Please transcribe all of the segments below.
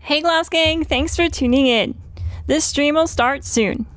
Hey Glass Gang, thanks for tuning in. This stream will start soon.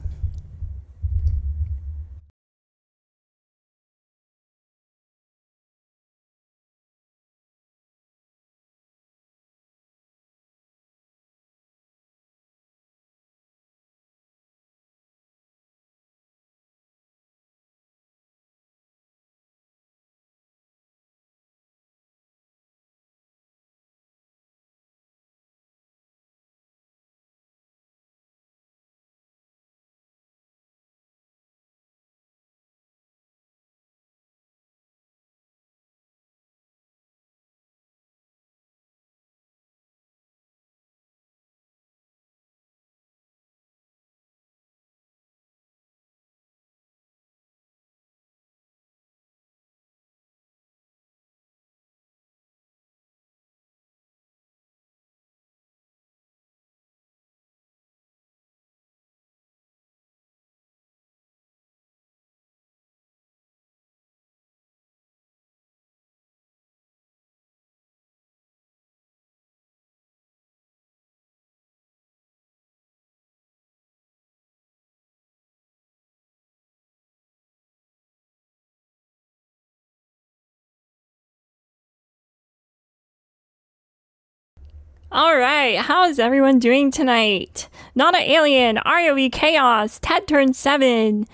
Alright, how is everyone doing tonight? Not an Alien, ROE Chaos, Ted Turn 7,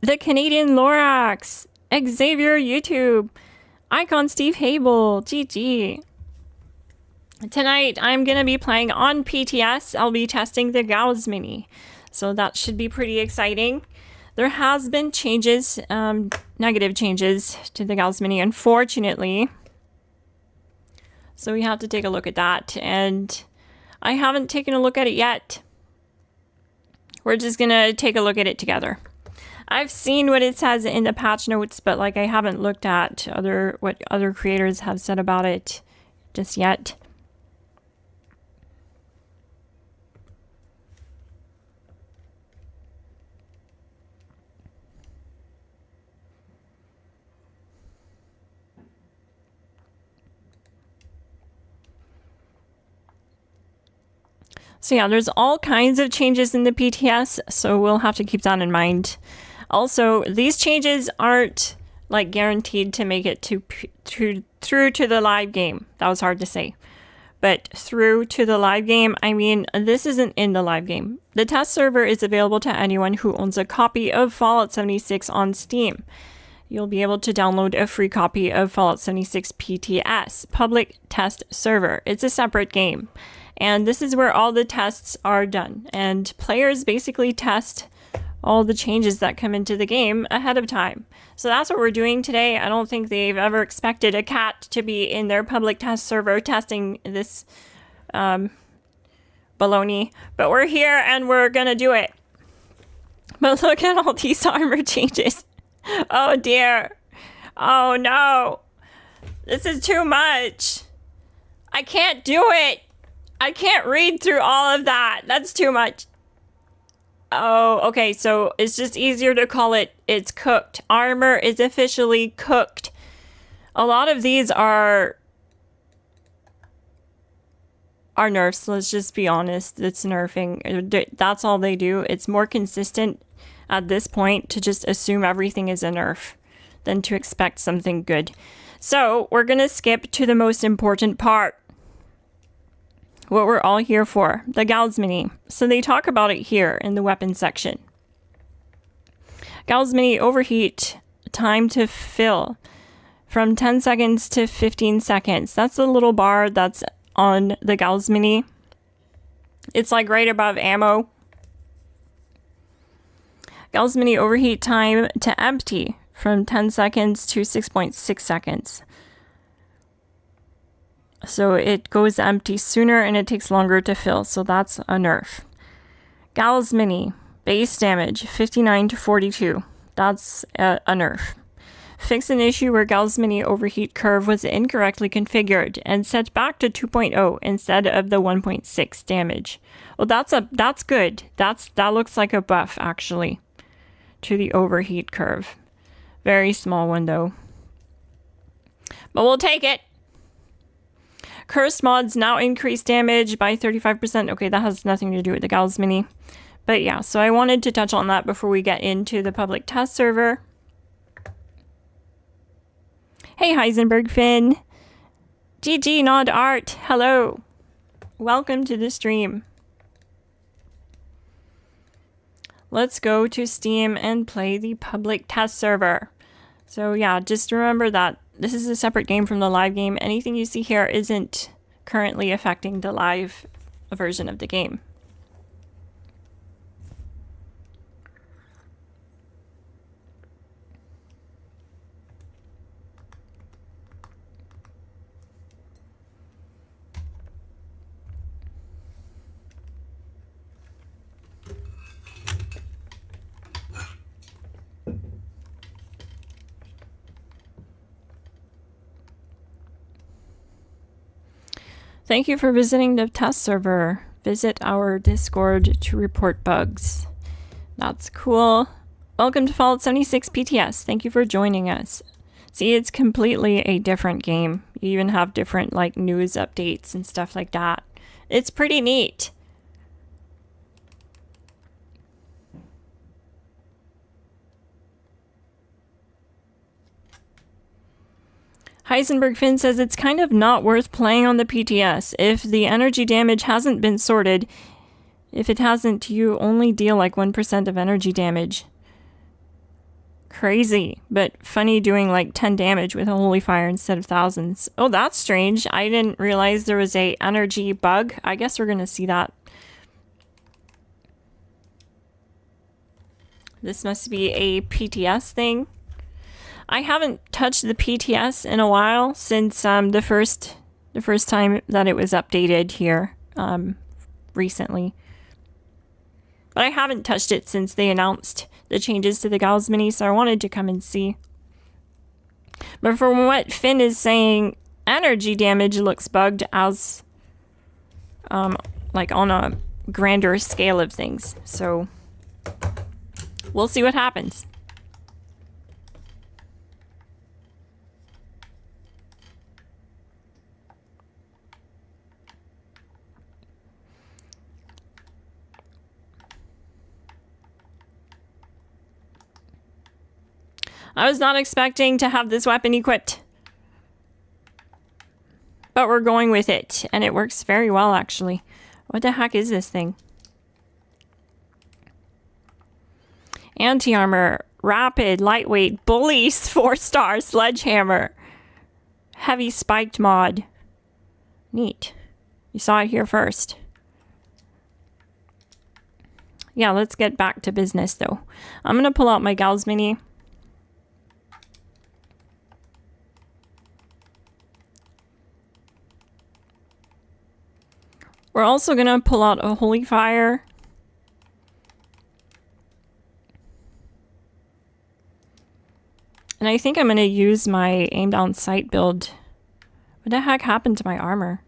The Canadian Lorax, Xavier YouTube, Icon Steve Hable, GG. Tonight I'm going to be playing on PTS. I'll be testing the Gauss Mini, so that should be pretty exciting. There has been changes, negative changes to the Gauss Mini, unfortunately. So we have to take a look at that, and I haven't taken a look at it yet. We're just gonna take a look at it together. I've seen what it says in the patch notes, but like I haven't looked at what other creators have said about it just yet. So yeah, there's all kinds of changes in the PTS, so we'll have to keep that in mind. Also, these changes aren't like guaranteed to make it through to the live game. That was hard to say. But through to the live game, I mean, this isn't in the live game. The test server is available to anyone who owns a copy of Fallout 76 on Steam. You'll be able to download a free copy of Fallout 76 PTS, Public Test Server. It's a separate game. And this is where all the tests are done. And players basically test all the changes that come into the game ahead of time. So that's what we're doing today. I don't think they've ever expected a cat to be in their public test server testing this baloney. But we're here and we're gonna do it. But look at all these armor changes. Oh dear. Oh no. This is too much. I can't do it. I can't read through all of that. That's too much. Oh, okay. So it's just easier to call it's cooked. Armor is officially cooked. A lot of these are nerfs. Let's just be honest. It's nerfing. That's all they do. It's more consistent at this point to just assume everything is a nerf than to expect something good. So we're going to skip to the most important part. What we're all here for, the Gauss Mini. So they talk about it here in the weapons section. Gauss Mini overheat time to fill from 10 seconds to 15 seconds. That's the little bar that's on the Gauss Mini. It's like right above ammo. Gauss Mini overheat time to empty from 10 seconds to 6.6 seconds. So it goes empty sooner and it takes longer to fill. So that's a nerf. Gauss Mini, base damage, 59 to 42. That's a nerf. Fix an issue where Gauss Mini overheat curve was incorrectly configured and set back to 2.0 instead of the 1.6 damage. Well, that's good. That looks like a buff actually to the overheat curve. Very small one though. But we'll take it. Cursed mods now increase damage by 35%. Okay, that has nothing to do with the Gauss Mini. But yeah, so I wanted to touch on that before we get into the public test server. Hey, Heisenberg Finn. GG Nod Art. Hello. Welcome to the stream. Let's go to Steam and play the public test server. So yeah, just remember that this is a separate game from the live game. Anything you see here isn't currently affecting the live version of the game. Thank you for visiting the test server. Visit our Discord to report bugs. That's cool. Welcome to Fallout 76 PTS. Thank you for joining us. See, it's completely a different game. You even have different like news updates and stuff like that. It's pretty neat. Heisenberg Finn says it's kind of not worth playing on the PTS. If the energy damage hasn't been sorted, if it hasn't, you only deal like 1% of energy damage. Crazy, but funny doing like 10 damage with a holy fire instead of thousands. Oh, that's strange. I didn't realize there was a energy bug. I guess we're gonna see that. This must be a PTS thing. I haven't touched the PTS in a while since the first time that it was updated here recently. But I haven't touched it since they announced the changes to the Gauss Mini, so I wanted to come and see. But from what Finn is saying, energy damage looks bugged as like on a grander scale of things. So we'll see what happens. I was not expecting to have this weapon equipped. But we're going with it, and it works very well, actually. What the heck is this thing? Anti-armor, rapid, lightweight, bullies, 4-star, sledgehammer. Heavy spiked mod. Neat. You saw it here first. Yeah, let's get back to business, though. I'm going to pull out my Gauss Mini. We're also going to pull out a holy fire. And I think I'm going to use my aim down sight build. What the heck happened to my armor?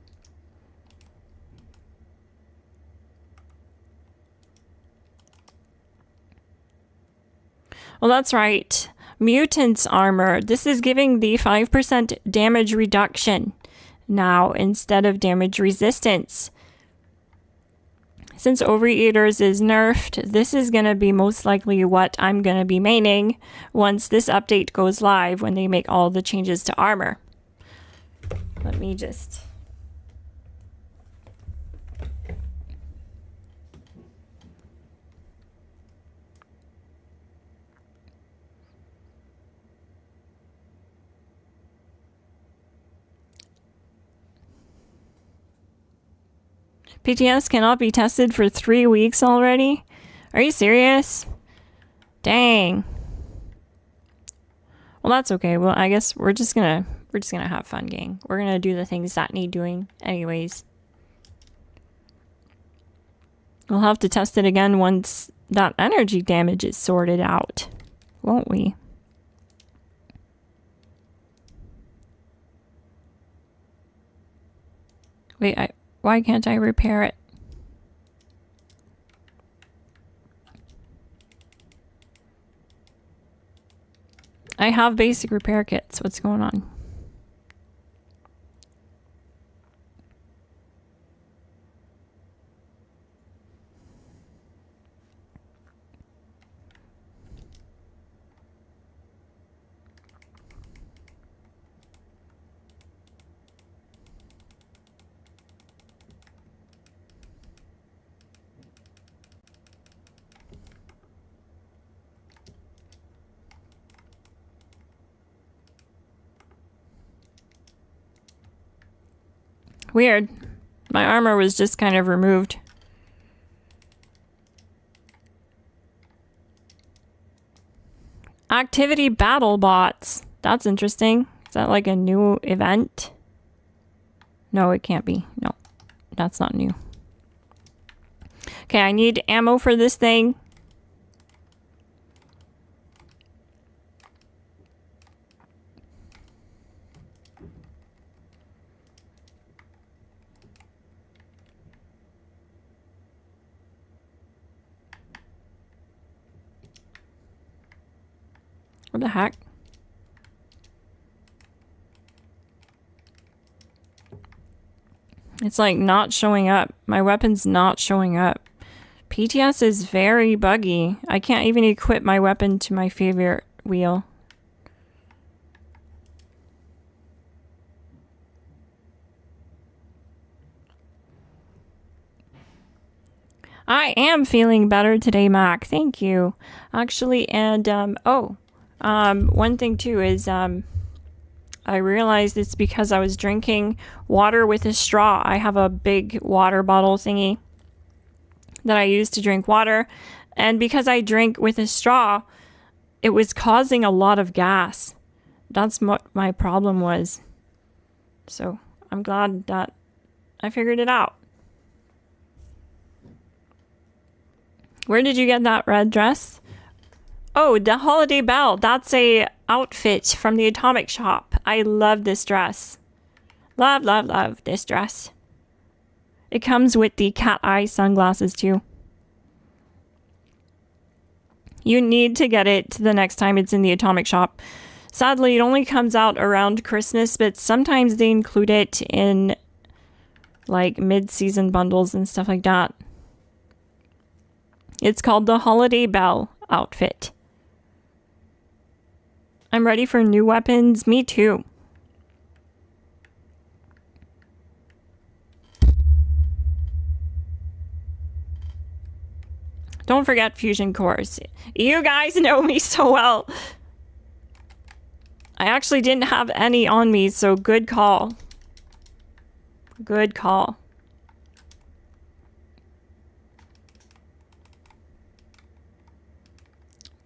Well, that's right. Mutant's armor. This is giving the 5% damage reduction now instead of damage resistance. Since Overeaters is nerfed, this is going to be most likely what I'm going to be maining once this update goes live when they make all the changes to armor. Let me just... PTS cannot be tested for 3 weeks already? Are you serious? Dang. Well, that's okay. Well, I guess we're just gonna have fun, gang. We're gonna do the things that need doing anyways. We'll have to test it again once that energy damage is sorted out, won't we? Wait, why can't I repair it? I have basic repair kits. What's going on? Weird. My armor was just kind of removed. Activity battle bots. That's interesting. Is that like a new event? No, it can't be. No, that's not new. Okay, I need ammo for this thing. What the heck? It's like not showing up. My weapon's not showing up. PTS is very buggy. I can't even equip my weapon to my favorite wheel. I am feeling better today, Mac. Thank you. Actually, and one thing too is I realized it's because I was drinking water with a straw. I have a big water bottle thingy that I use to drink water, and because I drink with a straw, it was causing a lot of gas. That's what my problem was. So I'm glad that I figured it out. Where did you get that red dress? Oh, the Holiday Bell. That's a outfit from the Atomic Shop. I love this dress. Love, love, love this dress. It comes with the cat eye sunglasses too. You need to get it the next time it's in the Atomic Shop. Sadly, it only comes out around Christmas, but sometimes they include it in like mid-season bundles and stuff like that. It's called the Holiday Bell outfit. I'm ready for new weapons. Me too. Don't forget fusion cores. You guys know me so well. I actually didn't have any on me, so good call. Good call.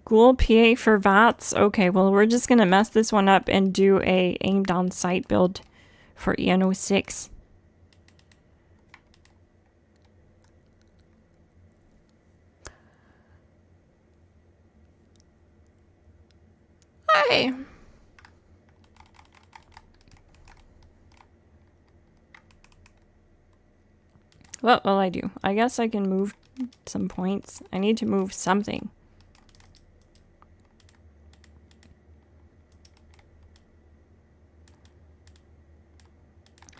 Ghoul PA for VATS. Okay, well, we're just gonna mess this one up and do a aim down sight build for EN06. Hi. What will I do? I guess I can move some points. I need to move something.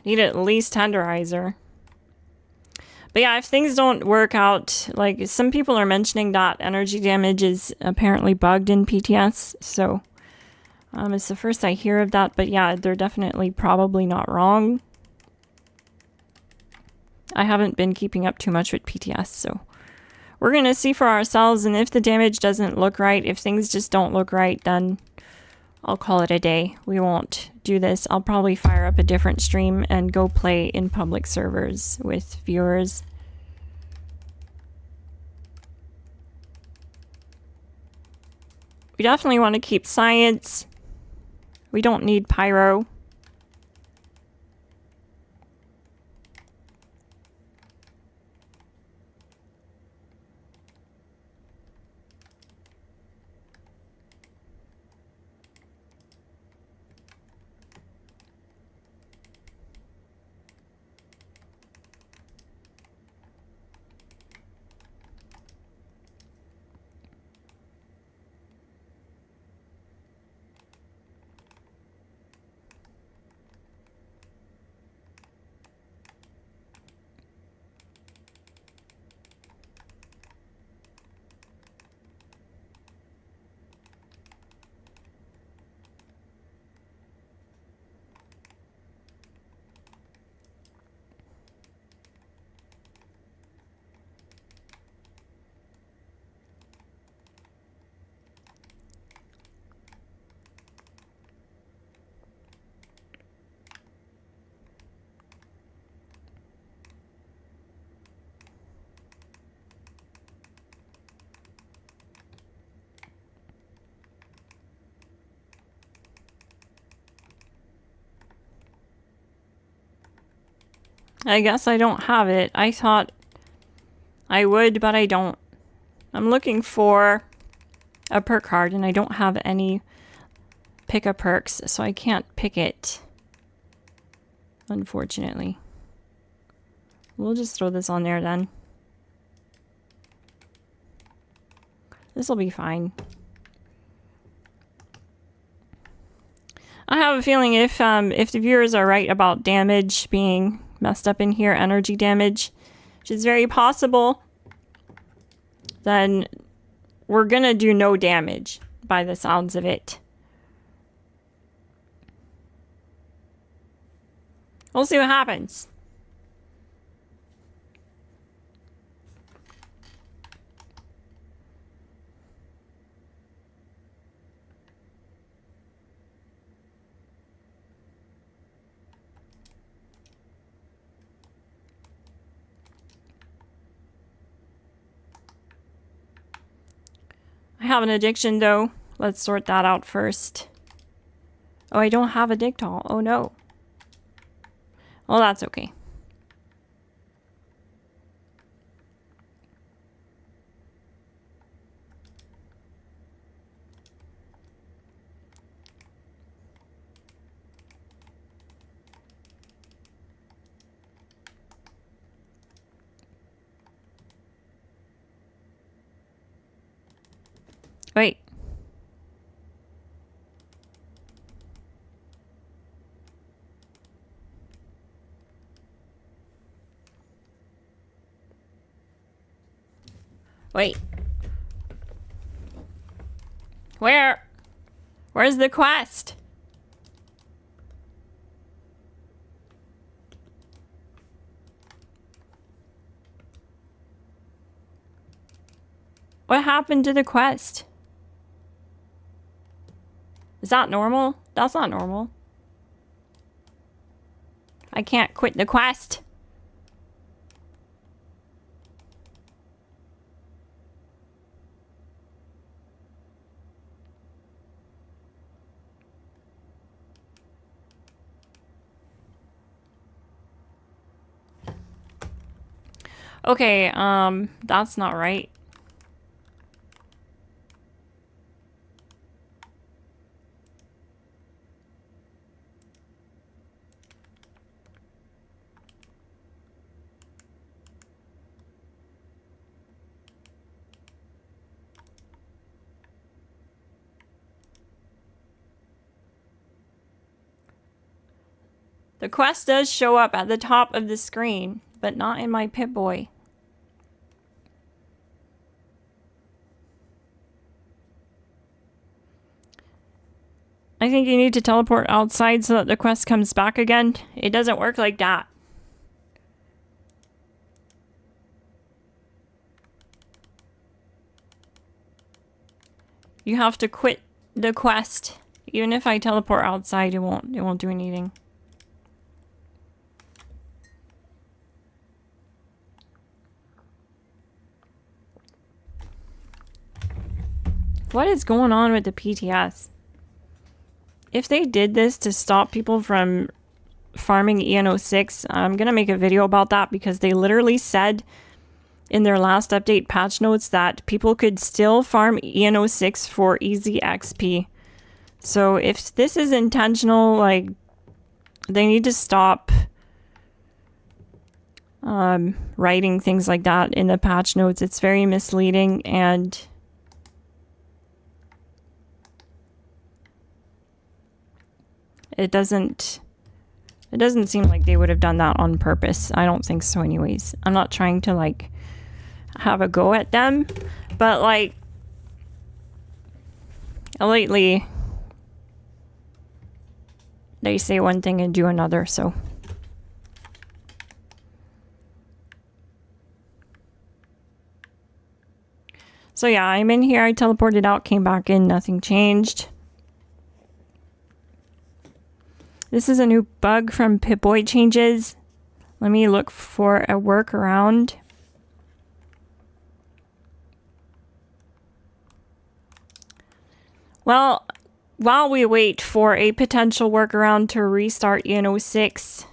Need at least tenderizer. But yeah, if things don't work out, like some people are mentioning that energy damage is apparently bugged in PTS, so it's the first I hear of that, but yeah, they're definitely probably not wrong. I haven't been keeping up too much with PTS, so we're gonna see for ourselves, and if the damage doesn't look right, if things just don't look right, then I'll call it a day. We won't do this. I'll probably fire up a different stream and go play in public servers with viewers. We definitely want to keep science. We don't need pyro. I guess I don't have it. I thought I would, but I don't. I'm looking for a perk card, and I don't have any pick-a perks, so I can't pick it, unfortunately. We'll just throw this on there then. This will be fine. I have a feeling if the viewers are right about damage being messed up in here, energy damage, which is very possible, then we're gonna do no damage by the sounds of it. We'll see what happens. I have an addiction though. Let's sort that out first. Oh, I don't have a Dictol. Oh no. Well, that's okay. Wait. Wait. Where's the quest? What happened to the quest? Is that normal? That's not normal. I can't quit the quest. Okay, that's not right. The quest does show up at the top of the screen, but not in my Pip-Boy. I think you need to teleport outside so that the quest comes back again. It doesn't work like that. You have to quit the quest. Even if I teleport outside, it won't do anything. What is going on with the PTS? If they did this to stop people from farming EN06, I'm going to make a video about that because they literally said in their last update patch notes that people could still farm EN06 for easy XP. So if this is intentional, like, they need to stop writing things like that in the patch notes. It's very misleading, and it doesn't seem like they would have done that on purpose. I don't think so anyways. I'm not trying to like have a go at them, but like lately they say one thing and do another, so yeah, I'm in here. I teleported out, came back in, nothing changed. This is a new bug from Pip-Boy changes. Let me look for a workaround. Well, while we wait for a potential workaround to restart EN06,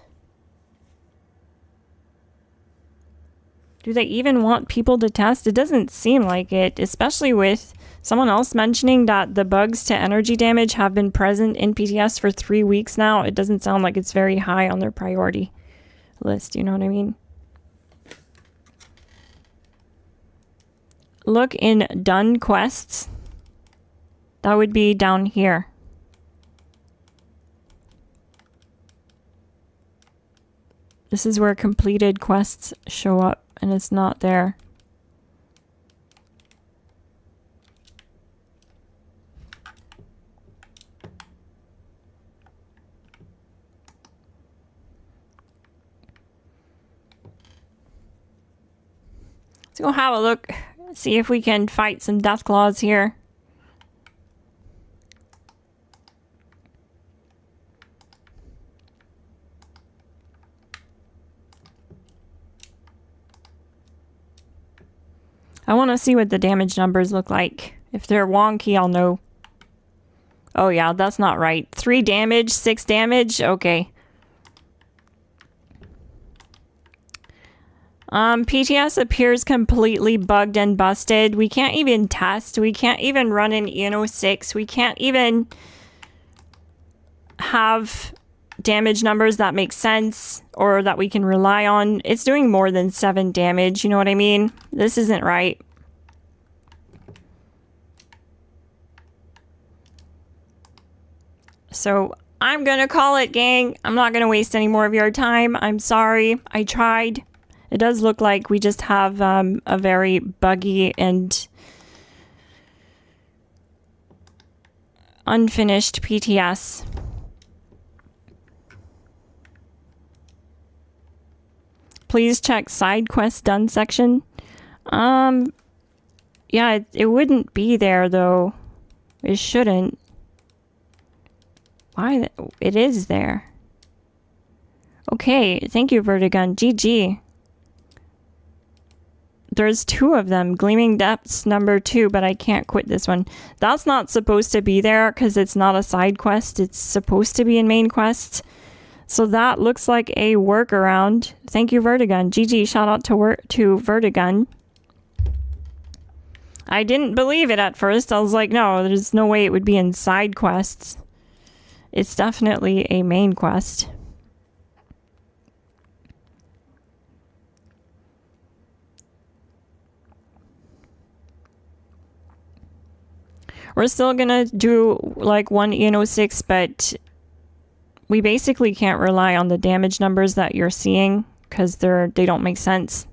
Do they even want people to test? It doesn't seem like it, especially with someone else mentioning that the bugs to energy damage have been present in PTS for 3 weeks now. It doesn't sound like it's very high on their priority list, you know what I mean? Look in done quests. That would be down here. This is where completed quests show up, and it's not there. Let's go have a look, see if we can fight some Deathclaws here. I want to see what the damage numbers look like. If they're wonky, I'll know. Oh yeah, that's not right. 3 damage, 6 damage? Okay. PTS appears completely bugged and busted. We can't even test. We can't even run an ENO6. We can't even have damage numbers that make sense or that we can rely on. It's doing more than 7 damage, you know what I mean? This isn't right. So I'm gonna call it, gang. I'm not gonna waste any more of your time. I'm sorry. I tried. It does look like we just have a very buggy and unfinished PTS. Please check side quest done section. Yeah, it wouldn't be there though. It shouldn't. Why? It is there. Okay, thank you, Vertigun. GG. There's 2 of them. Gleaming Depths number 2, but I can't quit this one. That's not supposed to be there because it's not a side quest. It's supposed to be in main quest. So that looks like a workaround. Thank you, Vertigun. GG, shout out to Vertigun. I didn't believe it at first. I was like, no, there's no way it would be in side quests. It's definitely a main quest. We're still gonna do like 1 ENO6, but we basically can't rely on the damage numbers that you're seeing because they don't make sense.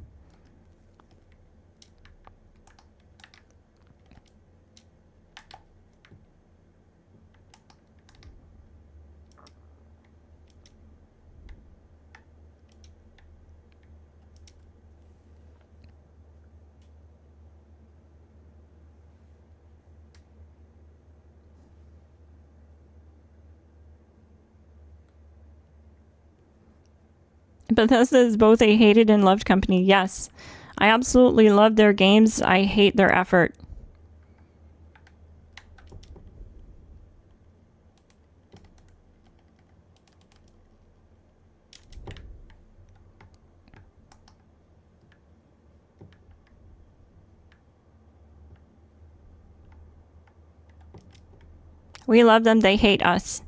Bethesda is both a hated and loved company. Yes, I absolutely love their games. I hate their effort. We love them. They hate us.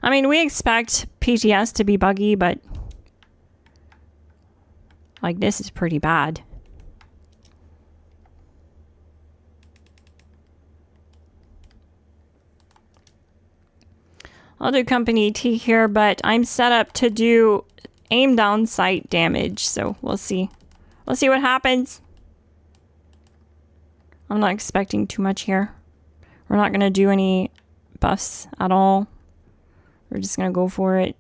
I mean, we expect PTS to be buggy, but like this is pretty bad. I'll do company T here, but I'm set up to do aim down sight damage, so we'll see. We'll see what happens. I'm not expecting too much here. We're not gonna do any buffs at all. We're just gonna go for it.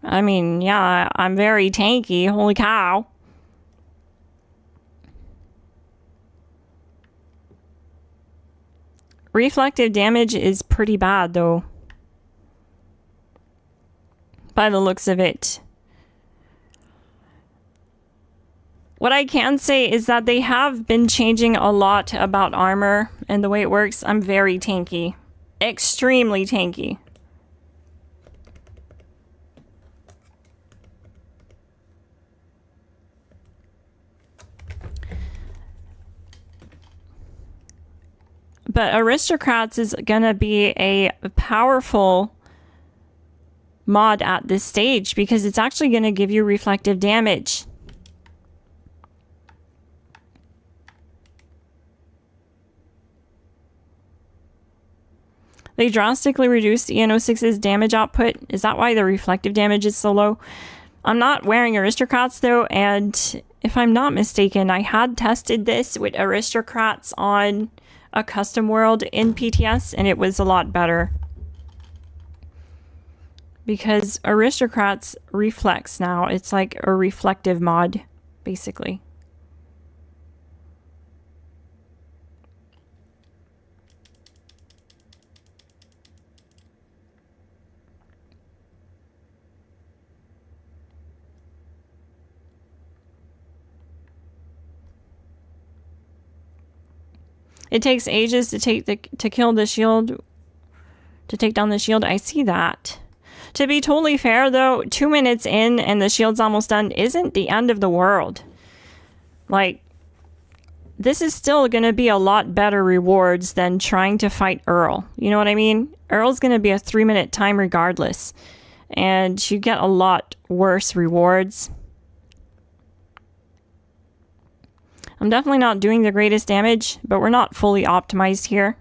I mean, yeah, I'm very tanky. Holy cow. Reflective damage is pretty bad, though. By the looks of it. What I can say is that they have been changing a lot about armor and the way it works. I'm very tanky. extremely tanky. But Aristocrats is gonna be a powerful mod at this stage because it's actually gonna give you reflective damage. They drastically reduced EN06's damage output. Is that why the reflective damage is so low? I'm not wearing Aristocrats though, and if I'm not mistaken, I had tested this with Aristocrats on a custom world in PTS, and it was a lot better. Because Aristocrats reflects now. It's like a reflective mod, basically. It takes ages to kill the shield, to take down the shield. I see that. To be totally fair though, 2 minutes in and the shield's almost done isn't the end of the world. Like, this is still going to be a lot better rewards than trying to fight Earl. You know what I mean? Earl's going to be a 3-minute time regardless. And you get a lot worse rewards. I'm definitely not doing the greatest damage, but we're not fully optimized here.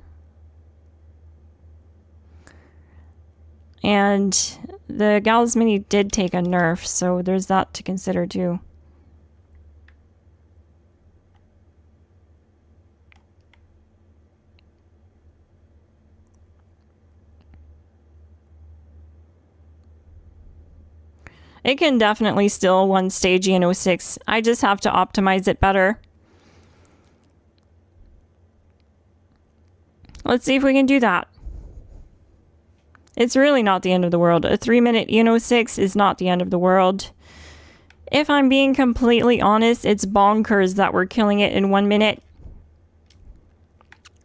And the Gauss Mini did take a nerf, so there's that to consider too. It can definitely still one stage EN06. I just have to optimize it better. Let's see if we can do that. It's really not the end of the world. A 3-minute EN06 is not the end of the world. If I'm being completely honest, it's bonkers that we're killing it in 1 minute.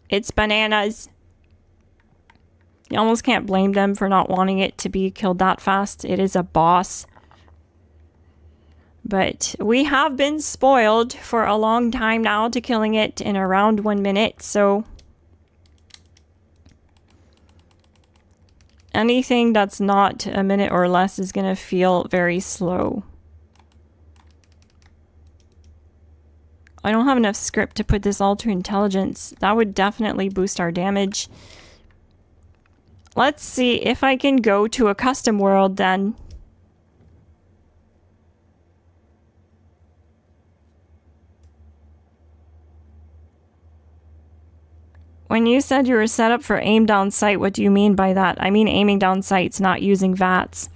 It's bananas. You almost can't blame them for not wanting it to be killed that fast. It is a boss. But we have been spoiled for a long time now to killing it in around 1 minute, so anything that's not a minute or less is going to feel very slow. I don't have enough script to put this all to intelligence. That would definitely boost our damage. Let's see if I can go to a custom world then. When you said you were set up for aim down sight, what do you mean by that? I mean aiming down sights, not using VATS.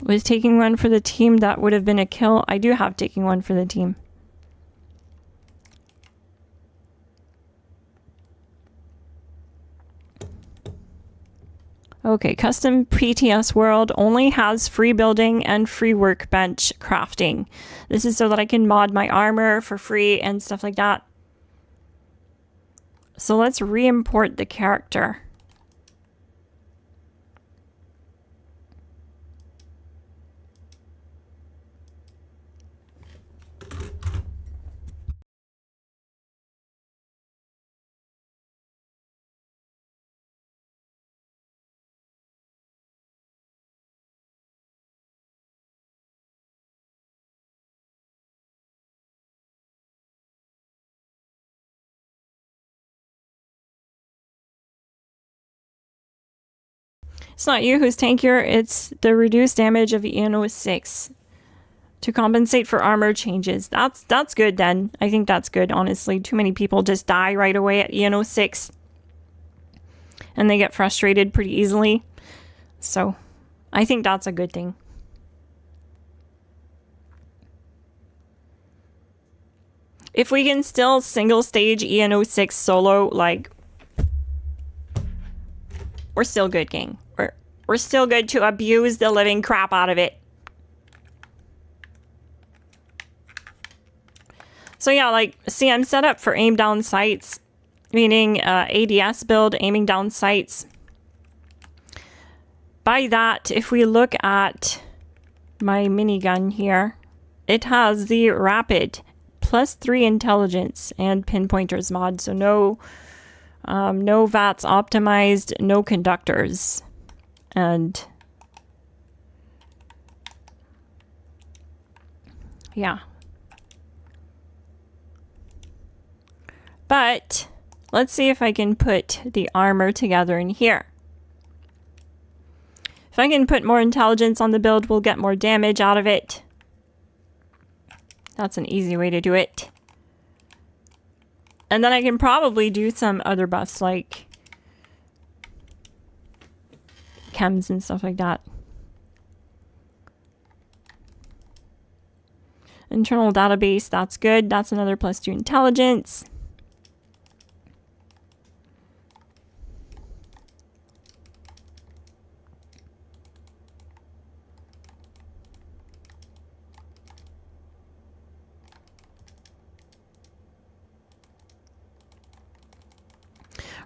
Was taking one for the team that would have been a kill? I do have taking one for the team. Okay, custom PTS world only has free building and free workbench crafting. This is so that I can mod my armor for free and stuff like that. So let's re-import the character. It's not you who's tankier, it's the reduced damage of EN06 to compensate for armor changes. That's good then. I think that's good, honestly. Too many people just die right away at EN06 and they get frustrated pretty easily. So I think that's a good thing. If we can still single stage EN06 solo, like, we're still good, gang. We're still good to abuse the living crap out of it. So yeah, like, see, I'm set up for aim down sights. meaning ADS build, aiming down sights. By that, if we look at my minigun here, it has the rapid +3 intelligence and pinpointers mod, so no VATS optimized, no conductors, and yeah. But let's see if I can put the armor together in here. If I can put more intelligence on the build, we'll get more damage out of it. That's an easy way to do it. And then I can probably do some other buffs like chems and stuff like that. Internal database, that's good. That's another +2 intelligence.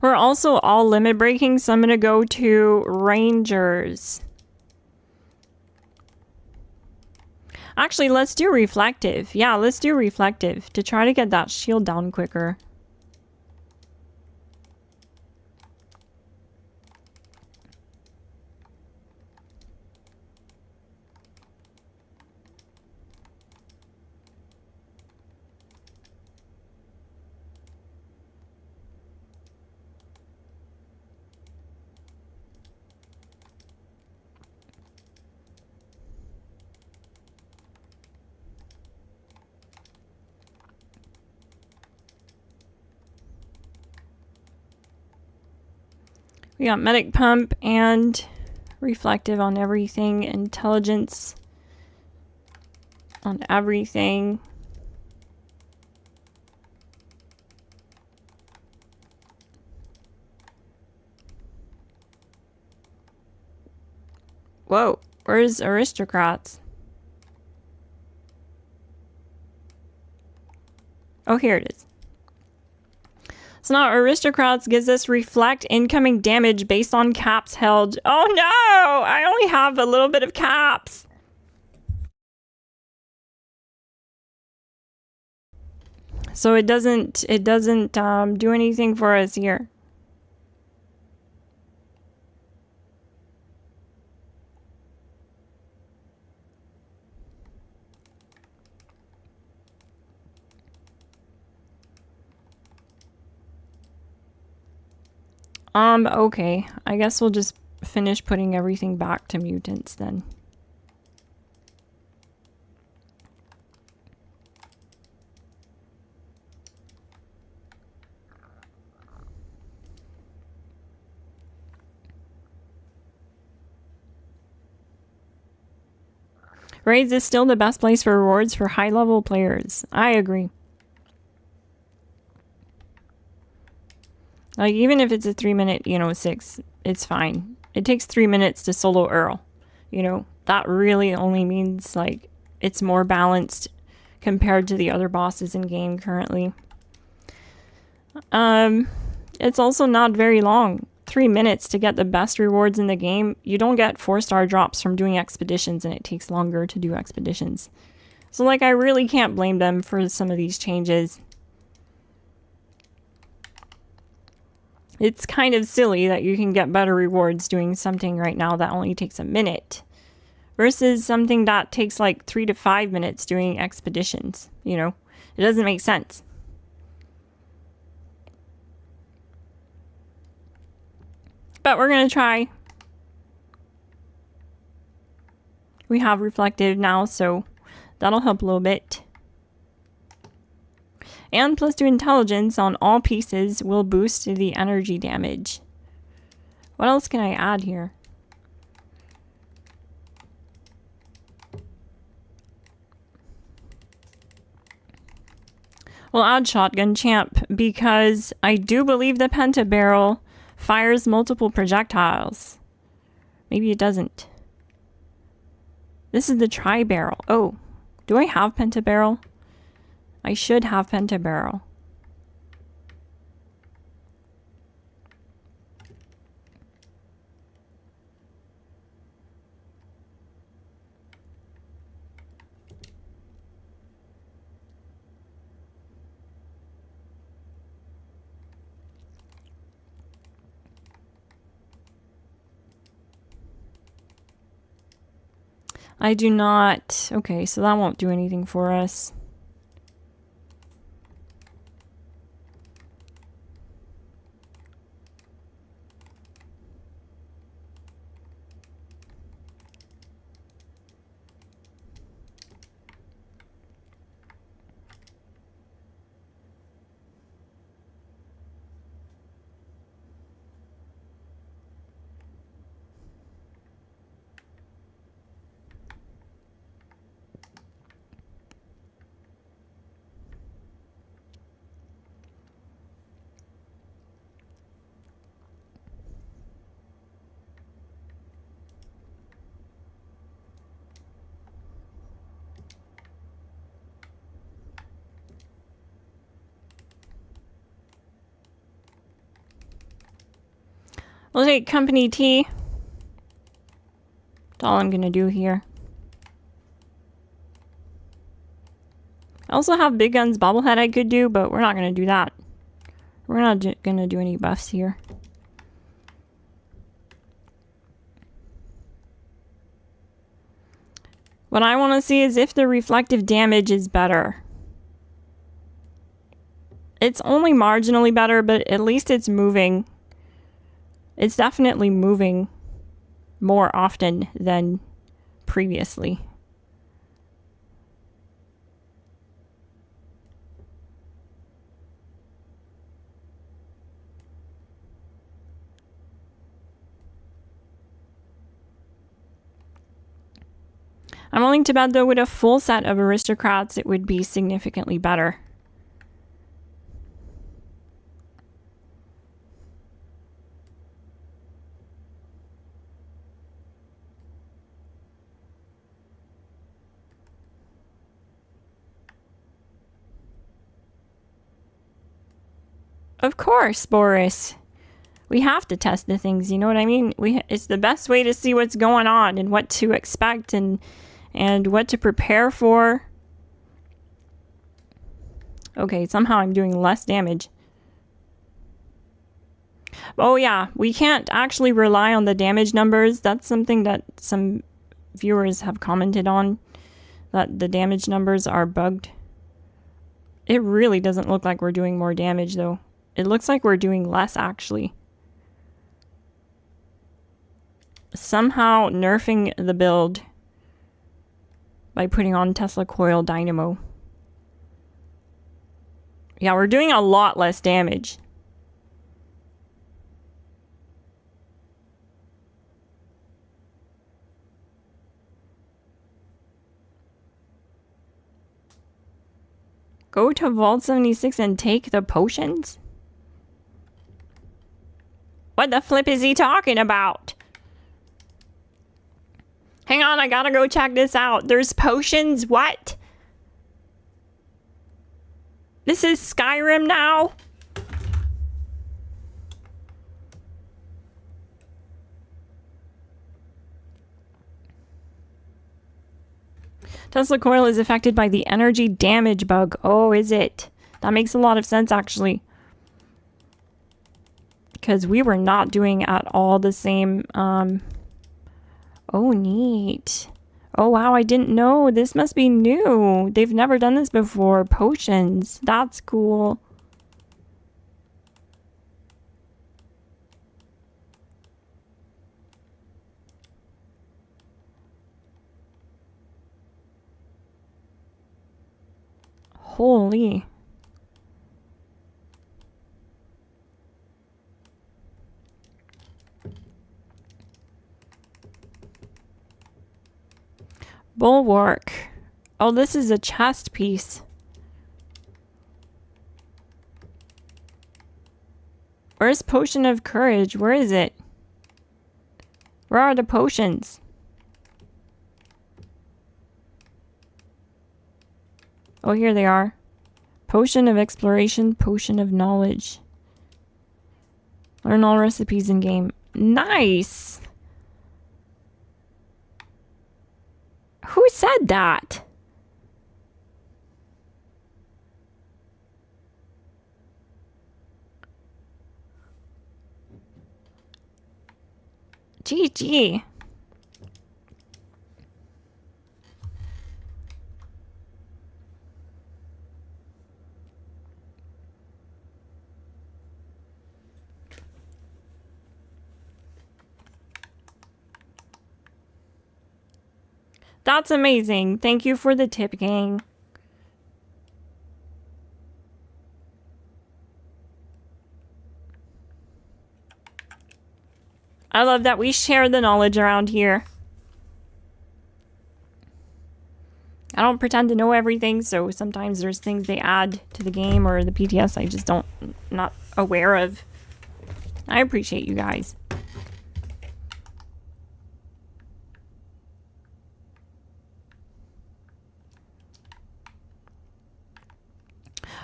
We're also all limit breaking, so I'm going to go to Rangers. Actually, let's do reflective. Yeah, let's do reflective to try to get that shield down quicker. We got medic pump and reflective on everything, intelligence on everything. Whoa, where's aristocrats? Oh, here it is. So now aristocrats gives us reflect incoming damage based on caps held. Oh no! I only have a little bit of caps. So it doesn't do anything for us here. Okay. I guess we'll just finish putting everything back to mutants then. Raids is still the best place for rewards for high-level players. I agree. Like, even if it's a 3-minute, 6, it's fine. It takes 3 minutes to solo Earl. That really only means, like, it's more balanced compared to the other bosses in game currently. It's also not very long. 3 minutes to get the best rewards in the game. You don't get 4-star drops from doing expeditions, and it takes longer to do expeditions. So, like, I really can't blame them for some of these changes. It's kind of silly that you can get better rewards doing something right now that only takes a minute versus something that takes like 3 to 5 minutes doing expeditions. It doesn't make sense. But we're going to try. We have reflective now, so that'll help a little bit. And +2 intelligence on all pieces will boost the energy damage. What else can I add here? We'll add shotgun champ because I do believe the pentabarrel fires multiple projectiles. Maybe it doesn't. This is the tri-barrel. Oh, do I have pentabarrel? I should have pentabarrel. I do not. Okay, so that won't do anything for us. We'll take company T. That's all I'm gonna do here. I also have Big Guns bobblehead I could do, but we're not gonna do that. We're not gonna do any buffs here. What I want to see is if the reflective damage is better. It's only marginally better, but at least it's moving. It's definitely moving more often than previously. I'm willing to bet, though, with a full set of aristocrats, it would be significantly better. Of course, Boris. We have to test the things, you know what I mean? It's the best way to see what's going on and what to expect and what to prepare for. Okay, somehow I'm doing less damage. Oh yeah, we can't actually rely on the damage numbers. That's something that some viewers have commented on, that the damage numbers are bugged. It really doesn't look like we're doing more damage though. It looks like we're doing less actually. Somehow nerfing the build by putting on Tesla coil dynamo. Yeah, we're doing a lot less damage. Go to Vault 76 and take the potions? What the flip is he talking about? Hang on, I gotta go check this out. There's potions? What? This is Skyrim now? Tesla coil is affected by the energy damage bug. Oh, is it? That makes a lot of sense, actually. Because we were not doing at all the same... Oh, neat. Oh, wow, I didn't know. This must be new. They've never done this before. Potions. That's cool. Holy. Bulwark. Oh, this is a chest piece. Where's Potion of Courage? Where is it? Where are the potions? Oh, here they are. Potion of Exploration, Potion of Knowledge. Learn all recipes in game. Nice! Who said that? GG. That's amazing. Thank you for the tip, gang. I love that we share the knowledge around here. I don't pretend to know everything, so sometimes there's things they add to the game or the PTS I just not aware of. I appreciate you guys.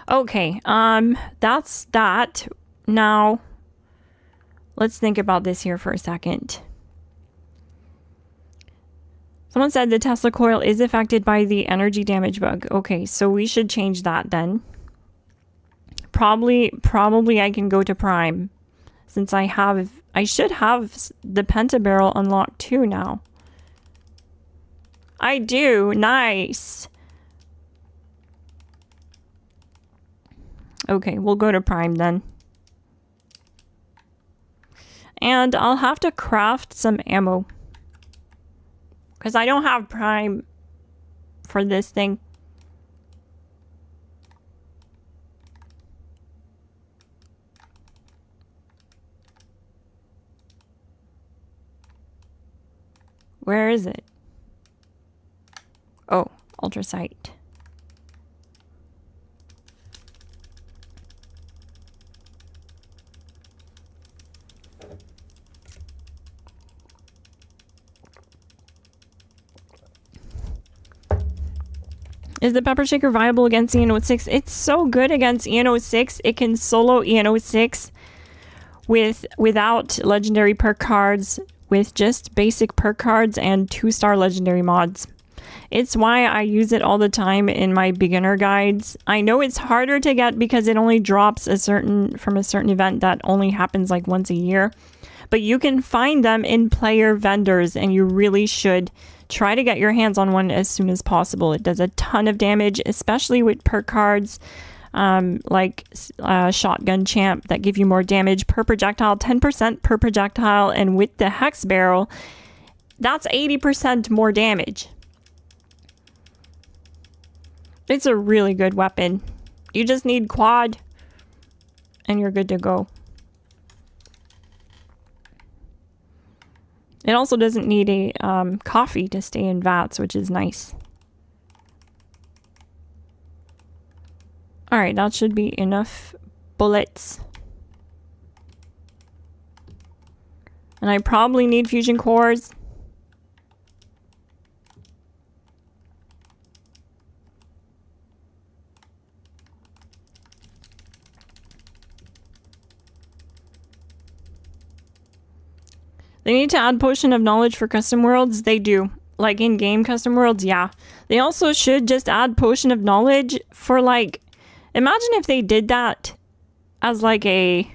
Okay, that's that. Now, let's think about this here for a second. Someone said the Tesla coil is affected by the energy damage bug. Okay, so we should change that then. Probably I can go to Prime, since I should have the pentabarrel unlocked too now. I do. Nice. Okay, we'll go to Prime then. And I'll have to craft some ammo, because I don't have Prime for this thing. Where is it? Oh, ultrasight. Is the pepper shaker viable against EN06? It's so good against EN06. It can solo EN06 without legendary perk cards, with just basic perk cards and 2-star legendary mods. It's why I use it all the time in my beginner guides. I know it's harder to get because it only drops from a certain event that only happens like once a year. But you can find them in player vendors, and you really should try to get your hands on one as soon as possible. It does a ton of damage, especially with perk cards like Shotgun Champ that give you more damage per projectile, 10% per projectile, and with the Hex Barrel, that's 80% more damage. It's a really good weapon. You just need quad, and you're good to go. It also doesn't need a coffee to stay in vats, which is nice. Alright, that should be enough bullets. And I probably need fusion cores. They need to add Potion of Knowledge for custom worlds. They do. Like in-game custom worlds, yeah. They also should just add Potion of Knowledge for like... Imagine if they did that as like a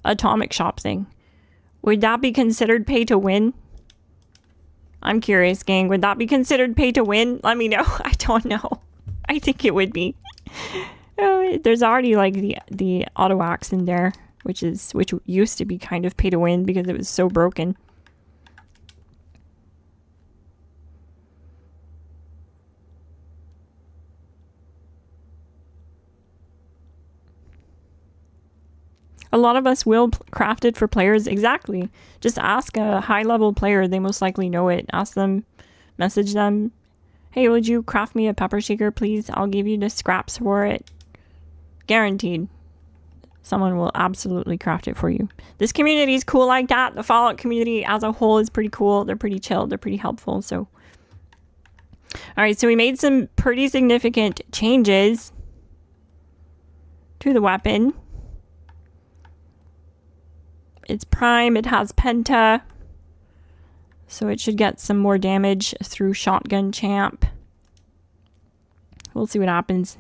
atomic shop thing. Would that be considered pay to win? I'm curious, gang. Would that be considered pay to win? Let me know. I don't know. I think it would be. There's already like the auto axe in there, which used to be kind of pay to win because it was so broken. A lot of us will craft it for players. Exactly. Just ask a high-level player. They most likely know it. Ask them, message them. Hey, would you craft me a pepper shaker, please? I'll give you the scraps for it. Guaranteed. Someone will absolutely craft it for you. This community is cool like that. The Fallout community as a whole is pretty cool. They're pretty chill. They're pretty helpful. So, all right. So we made some pretty significant changes to the weapon. It's prime. It has penta. So it should get some more damage through Shotgun Champ. We'll see what happens.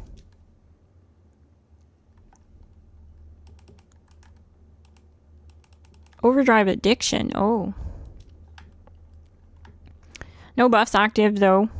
Overdrive addiction. Oh. No buffs active though.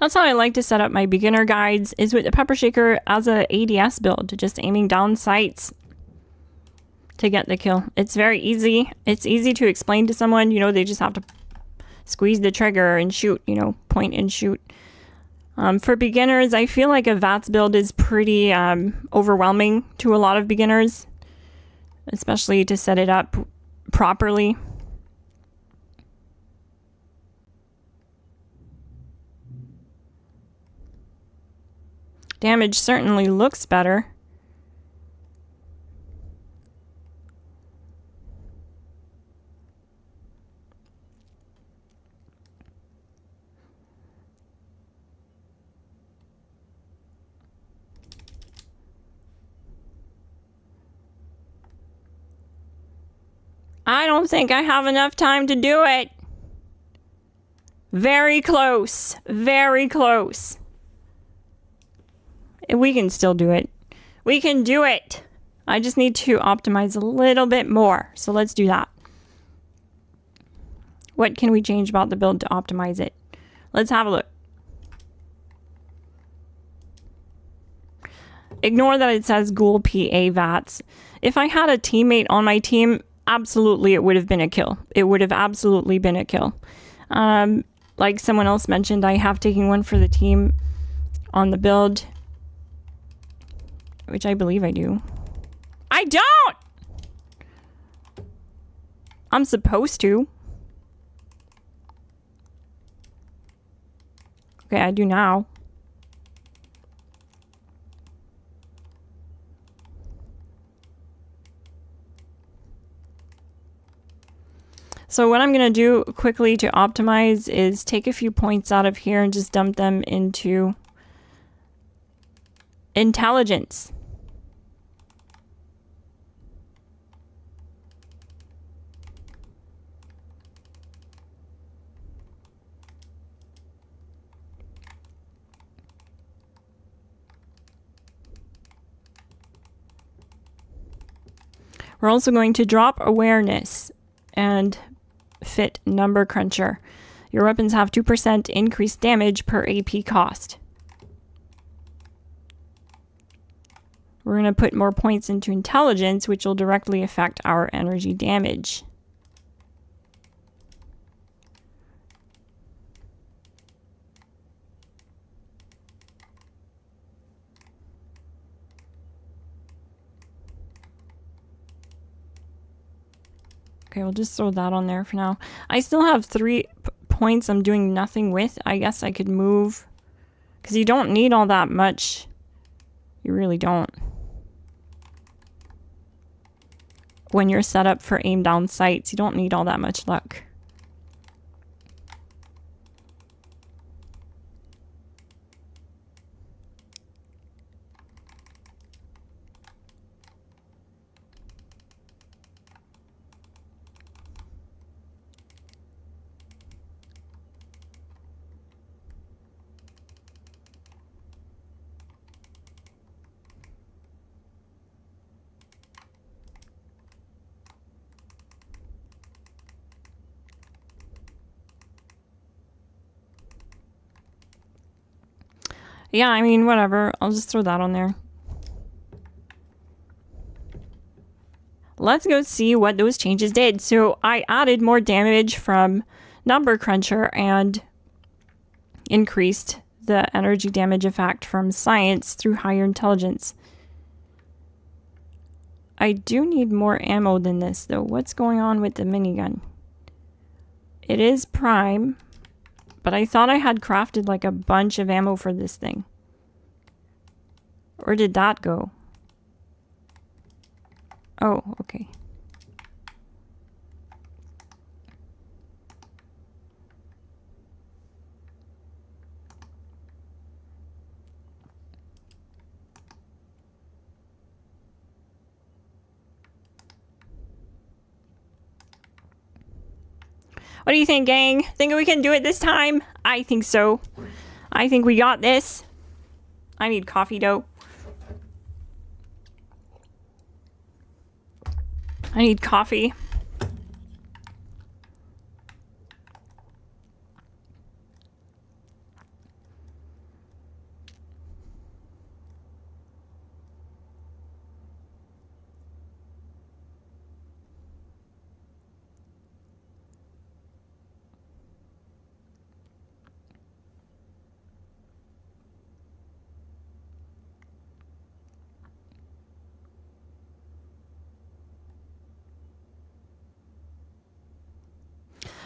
That's how I like to set up my beginner guides, is with the pepper shaker as a ADS build, just aiming down sights to get the kill. It's very easy. It's easy to explain to someone, you know, they just have to squeeze the trigger and shoot, you know, point and shoot. For beginners, I feel like a VATS build is pretty overwhelming to a lot of beginners, especially to set it up properly. Damage certainly looks better. I don't think I have enough time to do it. Very close. Very close. We can still do it. We can do it. I just need to optimize a little bit more. So let's do that. What can we change about the build to optimize it? Let's have a look. Ignore that it says Ghoul PA VATS. If I had a teammate on my team, absolutely it would have been a kill. It would have absolutely been a kill. Like someone else mentioned, I have taken one for the team on the build, which I believe I do. I don't! I'm supposed to. Okay, I do now. So what I'm going to do quickly to optimize is take a few points out of here and just dump them into intelligence. We're also going to drop awareness and fit number cruncher. Your weapons have 2% increased damage per AP cost. We're going to put more points into intelligence, which will directly affect our energy damage. Okay, we'll just throw that on there for now. I still have 3 points I'm doing nothing with. I guess I could move, because you don't need all that much. You really don't. When you're set up for aim down sights, you don't need all that much luck. Yeah, I mean, whatever. I'll just throw that on there. Let's go see what those changes did. So I added more damage from number cruncher and increased the energy damage effect from science through higher intelligence. I do need more ammo than this, though. What's going on with the minigun? It is prime, but I thought I had crafted like a bunch of ammo for this thing. Or did that go? Oh, okay. What do you think, gang? Think we can do it this time? I think so. I think we got this. I need coffee dough. I need coffee.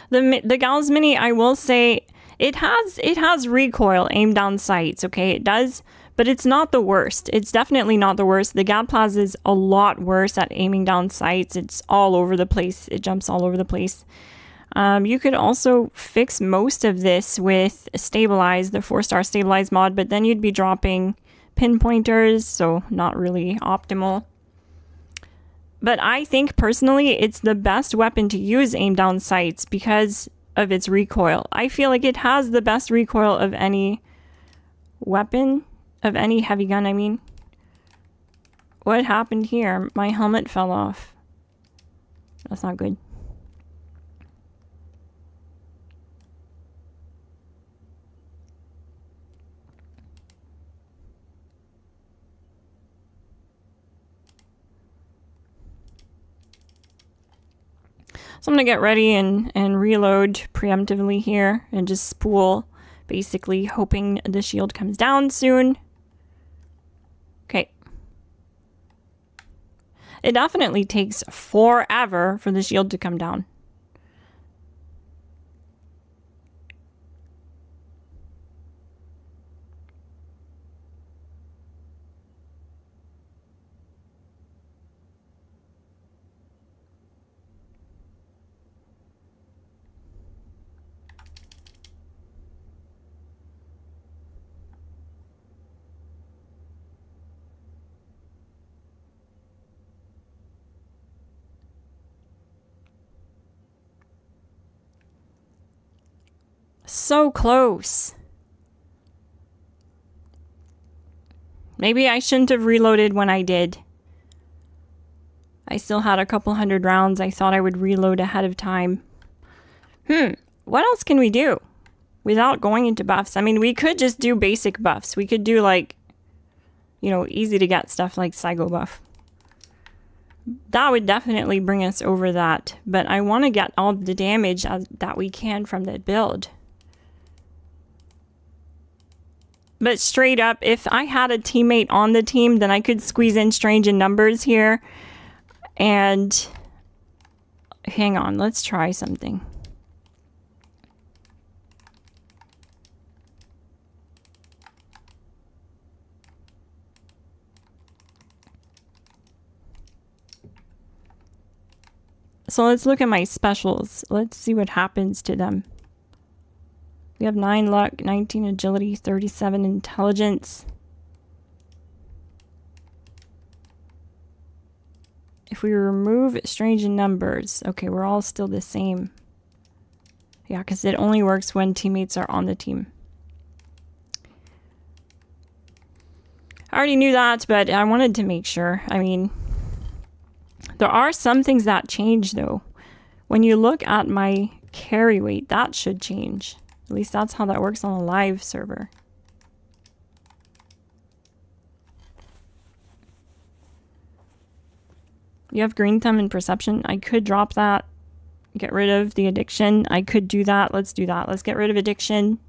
The Gauss Mini, I will say, it has recoil aimed down sights, okay? It does, but it's not the worst. It's definitely not the worst. The Gadplaz is a lot worse at aiming down sights. It's all over the place. It jumps all over the place. You could also fix most of this with Stabilize, the 4-star Stabilize mod, but then you'd be dropping pinpointers, so not really optimal. But I think personally it's the best weapon to use aim down sights because of its recoil. I feel like it has the best recoil of any weapon, of any heavy gun, I mean. What happened here? My helmet fell off. That's not good. So I'm going to get ready and reload preemptively here and just spool, basically hoping the shield comes down soon. Okay. It definitely takes forever for the shield to come down. So close. Maybe I shouldn't have reloaded when I did. I still had a couple hundred rounds. I thought I would reload ahead of time. What else can we do without going into buffs? I mean, we could just do basic buffs. We could do like, you know, easy to get stuff like Psycho buff. That would definitely bring us over that. But I want to get all the damage that we can from that build. But straight up, if I had a teammate on the team, then I could squeeze in Strange in Numbers here. And hang on, let's try something. So let's look at my specials. Let's see what happens to them. We have 9 luck, 19 agility, 37 intelligence. If we remove Strange in Numbers, okay, we're all still the same. Yeah, because it only works when teammates are on the team. I already knew that, but I wanted to make sure. I mean, there are some things that change though. When you look at my carry weight, that should change. At least that's how that works on a live server. You have Green Thumb and Perception. I could drop that. Get rid of the Addiction. I could do that. Let's do that. Let's get rid of Addiction.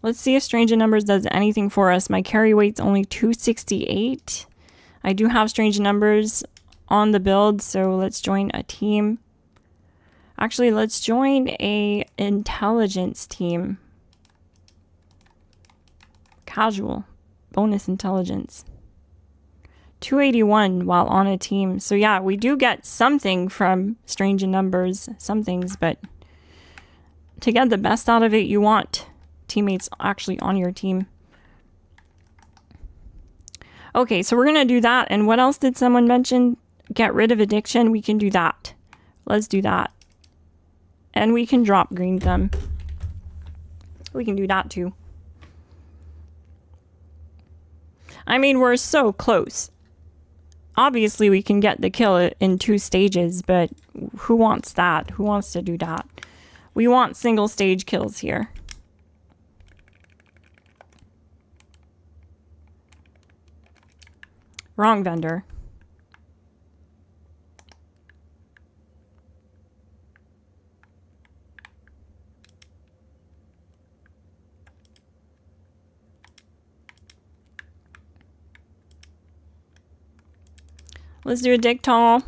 Let's see if Strange in Numbers does anything for us. My carry weight's only 268. I do have Strange in Numbers on the build, so let's join a team. Actually, let's join a intelligence team. Casual. Bonus intelligence. 281 while on a team. So yeah, we do get something from Strange in Numbers. Some things, but to get the best out of it, you want teammates actually on your team. Okay, so we're going to do that. And what else did someone mention? Get rid of Addiction. We can do that. Let's do that. And we can drop Green Thumb. We can do that too. I mean, we're so close. Obviously, we can get the kill in 2 stages, but who wants that? Who wants to do that? We want single stage kills here. Wrong vendor. Let's do a Dictol.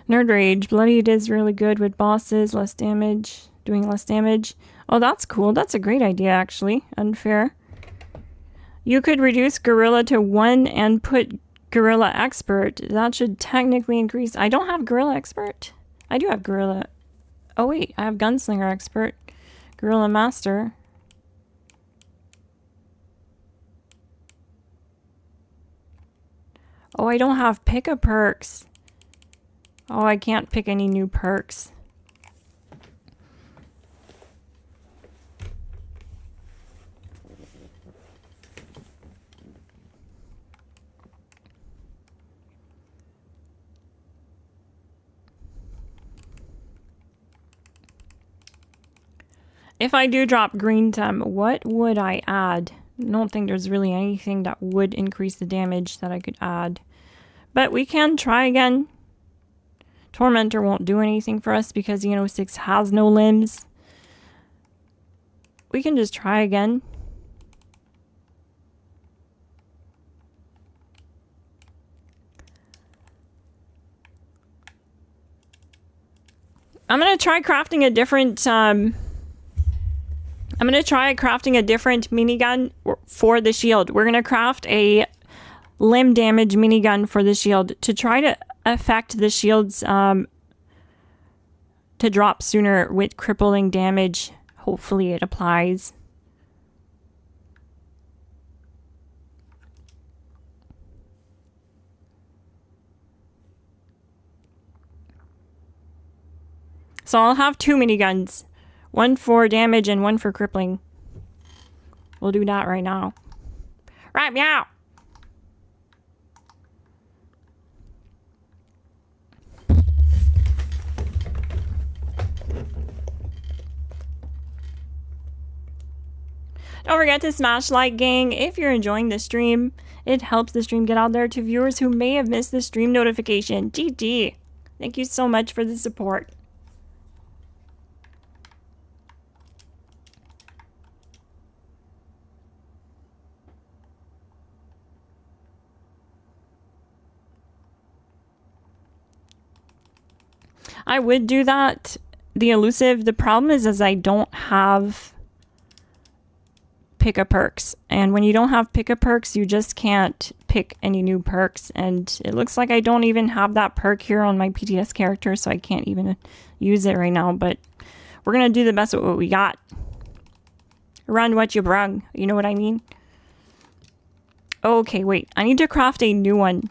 Nerd Rage. Bloodied is really good with bosses. Less damage. Doing less damage. Oh, that's cool. That's a great idea, actually. Unfair. You could reduce Gorilla to 1 and put Gorilla Expert. That should technically increase. I don't have Gorilla Expert. I do have Gorilla. Oh, wait. I have Gunslinger Expert. Gorilla Master. Oh, I don't have Pickup perks. Oh, I can't pick any new perks. If I do drop green tem, what would I add? I don't think there's really anything that would increase the damage that I could add. But we can try again. Tormentor won't do anything for us because Xeno 6 has no limbs. We can just try again. I'm going to try crafting a different minigun for the shield. We're going to craft a limb damage minigun for the shield to try to affect the shields to drop sooner with crippling damage. Hopefully it applies. So I'll have 2 miniguns. One for damage and one for crippling. We'll do that right now. Right, meow! Don't forget to smash like, gang, if you're enjoying the stream. It helps the stream get out there to viewers who may have missed the stream notification. GG. Thank you so much for the support. I would do that, the elusive. The problem is I don't have pickup perks. And when you don't have pickup perks, you just can't pick any new perks. And it looks like I don't even have that perk here on my PTS character, so I can't even use it right now. But we're going to do the best with what we got. Run what you brung. You know what I mean? Okay, wait. I need to craft a new one.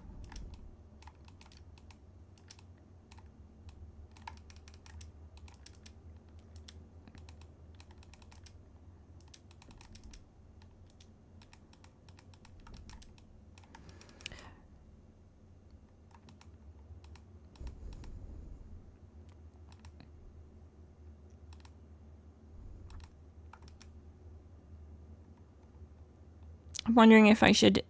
I'm wondering if I should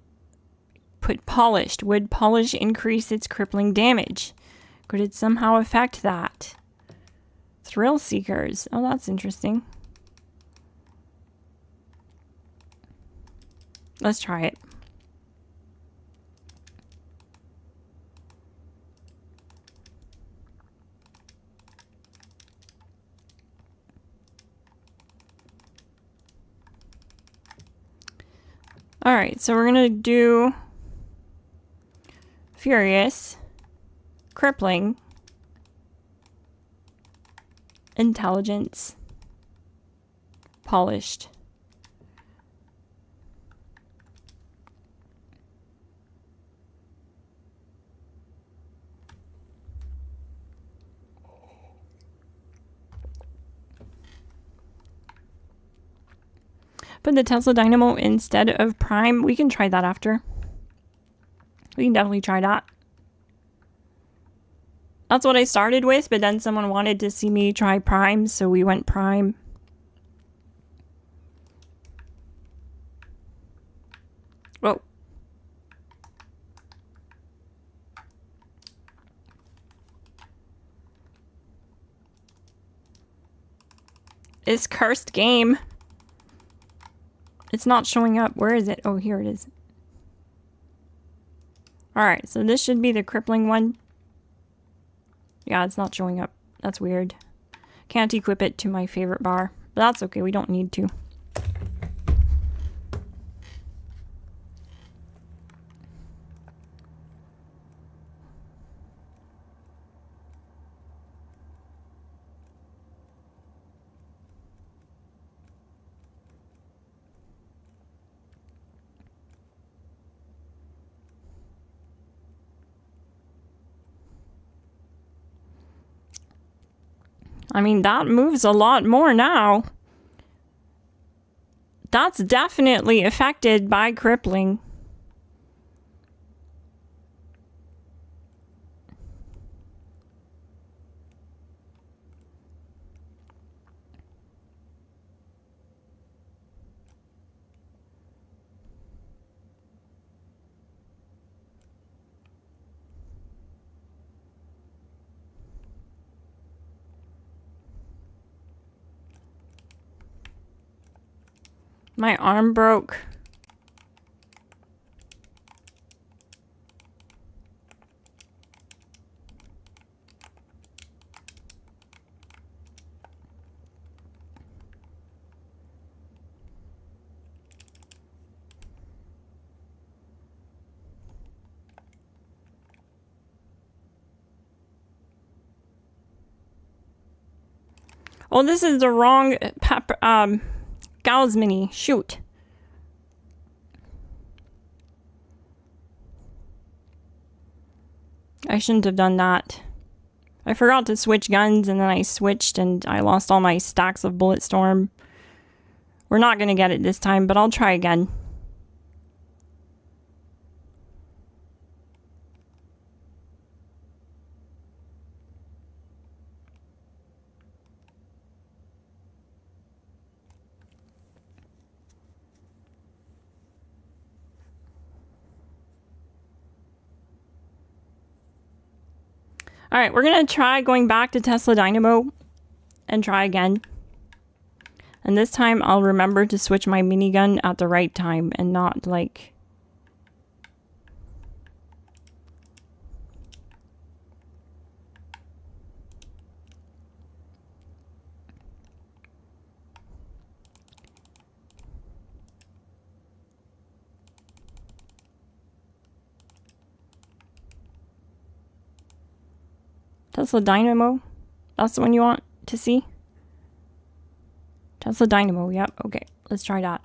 put polished. Would polish increase its crippling damage? Could it somehow affect that? Thrill Seekers. Oh, that's interesting. Let's try it. All right, so we're gonna do Furious, Crippling, Intelligence, Polished. Put the Tesla Dynamo instead of Prime. We can try that after. We can definitely try that. That's what I started with, but then someone wanted to see me try Prime, so we went Prime. Whoa. This cursed game. It's not showing up. Where is it? Oh, here it is. Alright, so this should be the crippling one. Yeah, it's not showing up. That's weird. Can't equip it to my favorite bar. But that's okay, we don't need to. I mean, that moves a lot more now. That's definitely affected by crippling. My arm broke. Oh, this is the wrong Gauss Mini. Shoot. I shouldn't have done that. I forgot to switch guns and then I switched and I lost all my stacks of Bulletstorm. We're not going to get it this time, but I'll try again. All right, we're going to try going back to Tesla Dynamo and try again. And this time I'll remember to switch my minigun at the right time and not like... Tesla Dynamo? That's the one you want to see? Tesla Dynamo, yep, okay. Let's try that.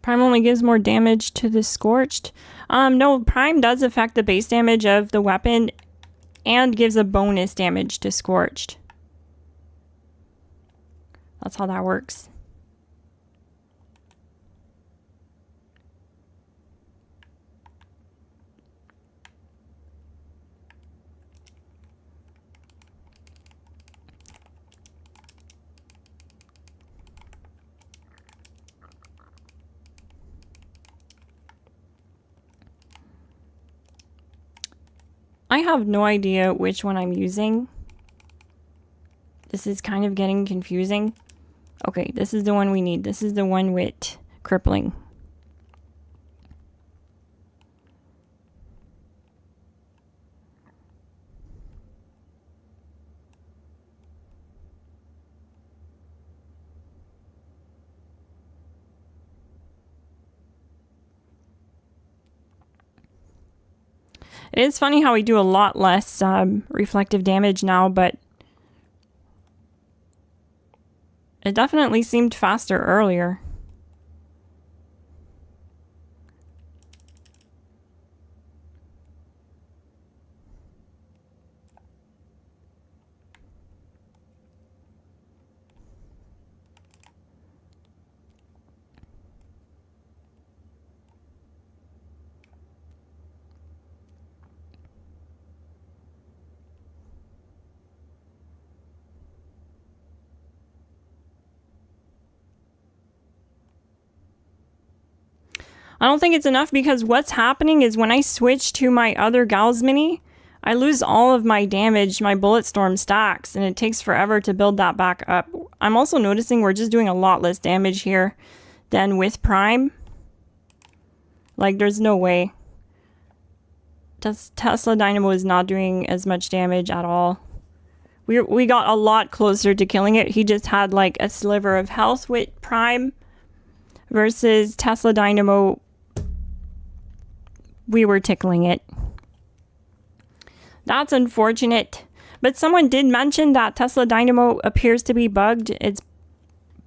Prime only gives more damage to the Scorched. No, Prime does affect the base damage of the weapon and gives a bonus damage to Scorched. That's how that works. I have no idea which one I'm using. This is kind of getting confusing. Okay, this is the one we need. This is the one with crippling. It is funny how we do a lot less reflective damage now, but It definitely seemed faster earlier. I don't think it's enough because what's happening is when I switch to my other Gauss Mini, I lose all of my damage, my Bulletstorm stacks, and it takes forever to build that back up. I'm also noticing we're just doing a lot less damage here than with Prime. Like, there's no way. Tesla Dynamo is not doing as much damage at all. We got a lot closer to killing it. He just had like a sliver of health with Prime versus Tesla Dynamo. We were tickling it. That's unfortunate. But someone did mention that Tesla Dynamo appears to be bugged. It's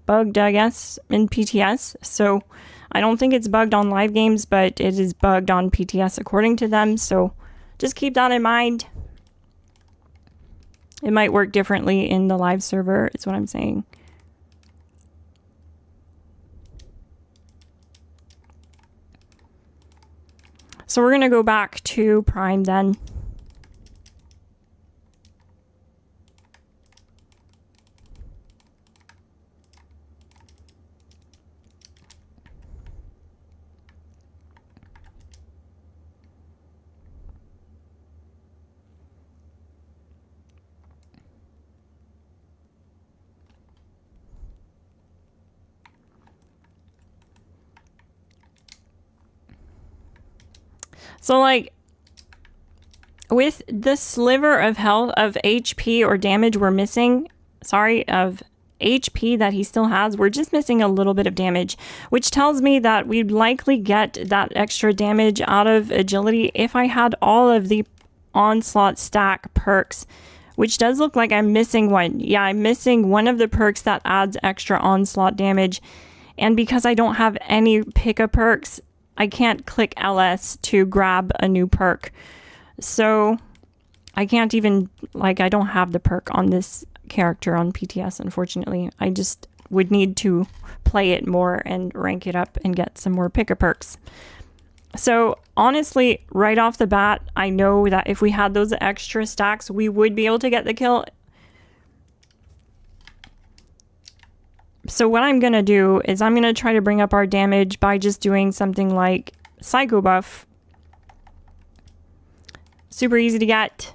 bugged, I guess, in PTS. So I don't think it's bugged on live games, but it is bugged on PTS according to them. So just keep that in mind. It might work differently in the live server, is what I'm saying. So we're going to go back to Prime then. So like with the sliver of health of HP or damage we're missing, sorry, of HP that he still has, we're just missing a little bit of damage, which tells me that we'd likely get that extra damage out of agility if I had all of the onslaught stack perks, which does look like I'm missing one. Yeah, I'm missing one of the perks that adds extra onslaught damage. And because I don't have any pickup perks, I can't click LS to grab a new perk. So I can't even, like, I don't have the perk on this character on PTS, unfortunately. I just would need to play it more and rank it up and get some more pickup perks. So honestly, right off the bat, I know that if we had those extra stacks, we would be able to get the kill. So what I'm going to do is I'm going to try to bring up our damage by just doing something like Psycho Buff. Super easy to get.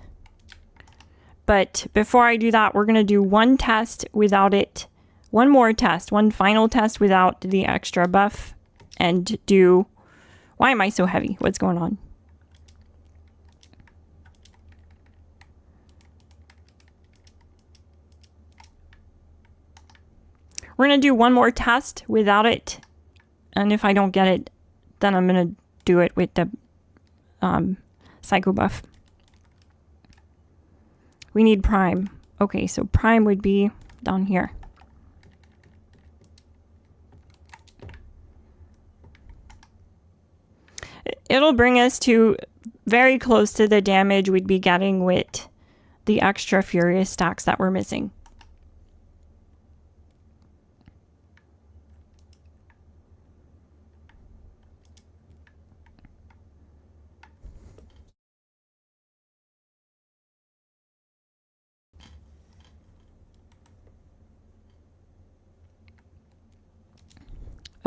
But before I do that, we're going to do one test without it. One more test. One final test without the extra buff. And do... Why am I so heavy? What's going on? We're going to do one more test without it. And if I don't get it, then I'm going to do it with the Psycho Buff. We need Prime. Okay, so Prime would be down here. It'll bring us to very close to the damage we'd be getting with the extra Furious stacks that we're missing.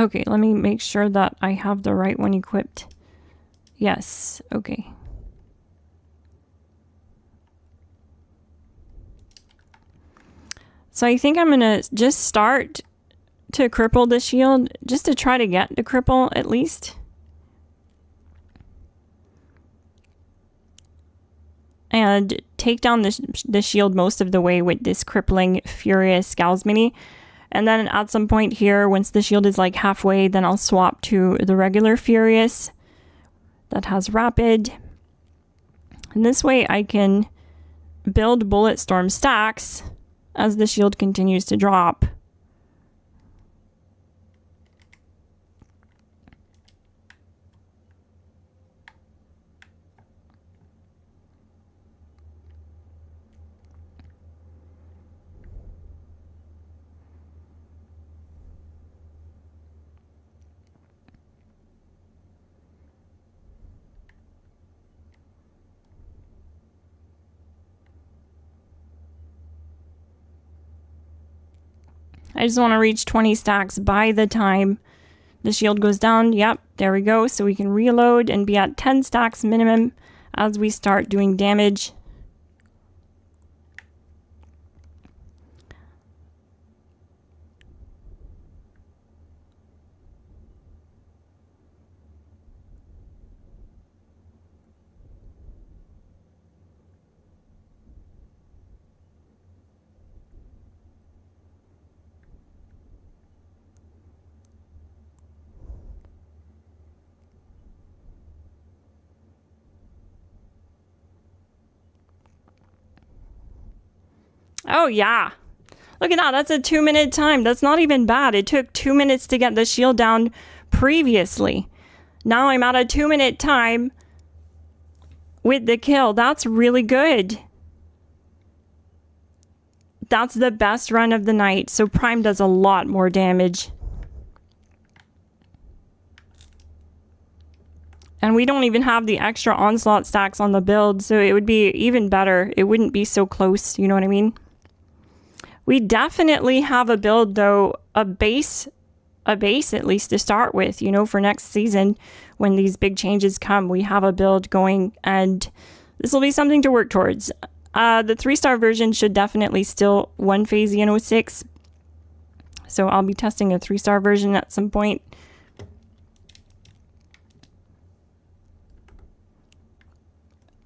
Okay, let me make sure that I have the right one equipped. Yes, okay. So I think I'm gonna just start to cripple the shield, just to try to get the cripple at least. And take down the shield most of the way with this crippling Furious Gauss Mini. And then at some point here, once the shield is like halfway, then I'll swap to the regular Furious that has rapid. And this way I can build Bulletstorm stacks as the shield continues to drop. I just want to reach 20 stacks by the time the shield goes down. Yep, there we go. So we can reload and be at 10 stacks minimum as we start doing damage. Oh yeah, look at that. That's a 2-minute time. That's not even bad. It took 2 minutes to get the shield down previously. Now I'm at a 2-minute time with the kill. That's really good. That's the best run of the night. So Prime does a lot more damage. And we don't even have the extra onslaught stacks on the build, so it would be even better. It wouldn't be so close, you know what I mean? We definitely have a build though, a base at least to start with, you know, for next season when these big changes come. We have a build going and this will be something to work towards. The 3-star version should definitely still one phase in 06. So I'll be testing a 3-star version at some point.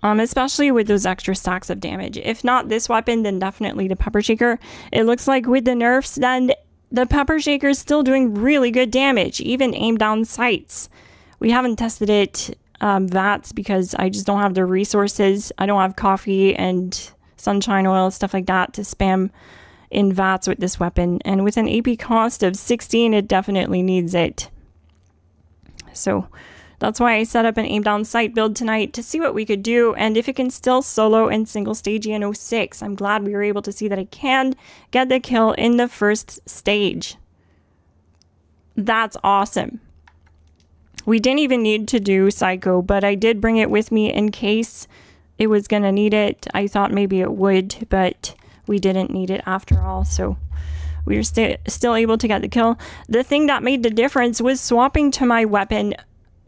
Especially with those extra stacks of damage. If not this weapon, then definitely the Pepper Shaker. It looks like with the nerfs, then the Pepper Shaker is still doing really good damage, even aim down sights. We haven't tested it VATS because I just don't have the resources. I don't have coffee and sunshine oil, stuff like that to spam in VATS with this weapon. And with an AP cost of 16, it definitely needs it. So that's why I set up an aim down sight build tonight to see what we could do and if it can still solo and single stage in 06. I'm glad we were able to see that it can get the kill in the first stage. That's awesome. We didn't even need to do Psycho, but I did bring it with me in case it was going to need it. I thought maybe it would, but we didn't need it after all. So we were still able to get the kill. The thing that made the difference was swapping to my weapon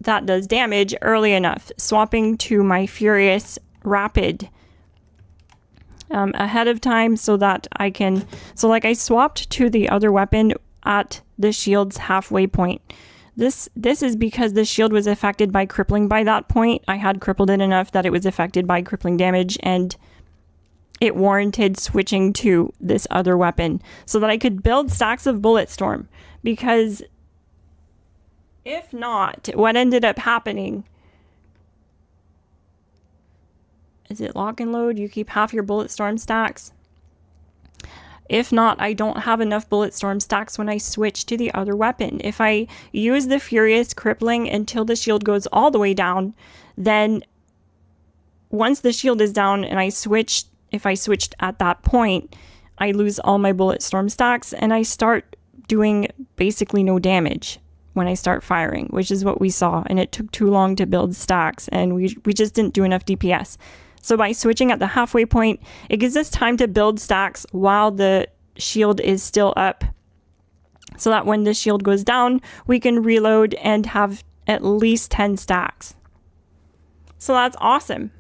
that does damage early enough, swapping to my Furious Rapid ahead of time so that I can, so like I swapped to the other weapon at the shield's halfway point. This is because the shield was affected by crippling by that point. I had crippled it enough that it was affected by crippling damage and it warranted switching to this other weapon so that I could build stacks of Bulletstorm, because if not, what ended up happening, is it lock and load? You keep half your Bulletstorm stacks. If not, I don't have enough Bulletstorm stacks when I switch to the other weapon. If I use the Furious Crippling until the shield goes all the way down, then once the shield is down and if I switched at that point, I lose all my Bulletstorm stacks and I start doing basically no damage when I start firing, which is what we saw, and it took too long to build stacks and we just didn't do enough DPS. So by switching at the halfway point, it gives us time to build stacks while the shield is still up, so that when the shield goes down, we can reload and have at least 10 stacks. So that's awesome.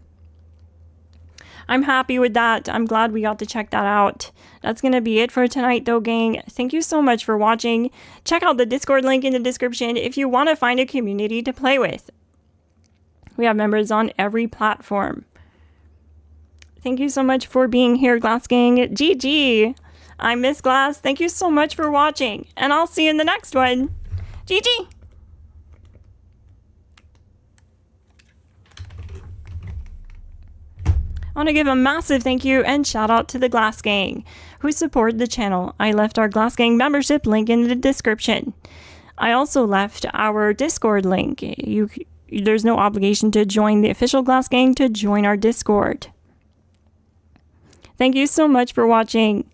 I'm happy with that. I'm glad we got to check that out. That's going to be it for tonight though, gang. Thank you so much for watching. Check out the Discord link in the description if you want to find a community to play with. We have members on every platform. Thank you so much for being here, Glass Gang. GG. I'm Miss Glass. Thank you so much for watching, and I'll see you in the next one. GG. I want to give a massive thank you and shout out to the Glass Gang who support the channel. I left our Glass Gang membership link in the description. I also left our Discord link. There's no obligation to join the official Glass Gang to join our Discord. Thank you so much for watching.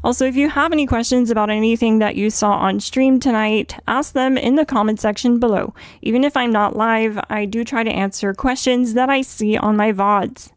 Also, if you have any questions about anything that you saw on stream tonight, ask them in the comment section below. Even if I'm not live, I do try to answer questions that I see on my VODs.